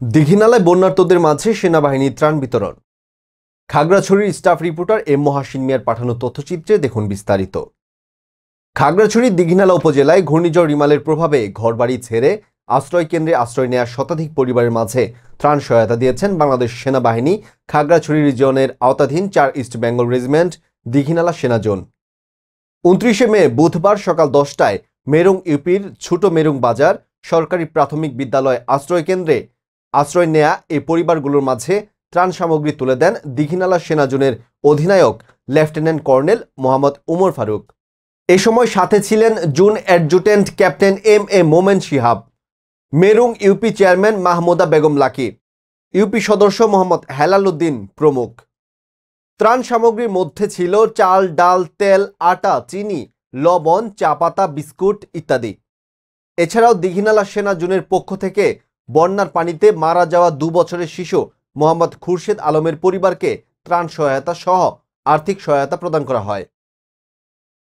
দীঘিনালায় বন্যার্তদের মাঝে সেনাবাহিনীর ত্রাণ বিতরণ। খাগড়াছড়ির স্টাফ রিপোর্টার এম মহাসিন মিয়ার পাঠানো তথ্যচিত্রে দেখুন বিস্তারিত। খাগড়াছড়ির দীঘিনালা উপজেলায় ঘূর্ণিঝড় রিমালের প্রভাবে ঘরবাড়ি ছেড়ে আশ্রয় কেন্দ্রে আশ্রয় নেওয়া শতাধিক পরিবারের মাঝে ত্রাণ সহায়তা দিয়েছেন বাংলাদেশ সেনাবাহিনী খাগড়াছড়ি রিজিয়নের আওতাধীন ৪ ইস্ট বেঙ্গল রেজিমেন্ট দীঘিনালা সেনা জোন। ২৯শে মে বুধবার সকাল ১০টায় মেরুং ইউপির ছোট মেরুং বাজার সরকারি প্রাথমিক বিদ্যালয় আশ্রয় কেন্দ্রে আশ্রয় নেয়া এই পরিবারগুলোর মাঝে ত্রাণ সামগ্রী তুলে দেন দীঘিনালা সেনা জোনের অধিনায়ক লেফটেন্যান্ট কর্নেল মোহাম্মদ উমর ফারুক। এ সময় সাথে ছিলেন জুন adjutant captain M A Momen Shihab, Merung UP chairman Mahmuda Begum Lucky, UP সদস্য মোহাম্মদ হেলাল উদ্দিন প্রমুখ। ত্রাণ সামগ্রীর মধ্যে ছিল চাল, ডাল, তেল, আটা, চিনি, লবণ, চা পাতা, বিস্কুট ইত্যাদি। এছাড়াও দীঘিনালা সেনা জোনের পক্ষ থেকে বন্যার পানিতে মারা যাওয়া ২ বছরের শিশু মোহাম্মদ খুরশেদ আলমের পরিবারকে ত্রাণ সহায়তা সহ আর্থিক সহায়তা প্রদান করা হয়।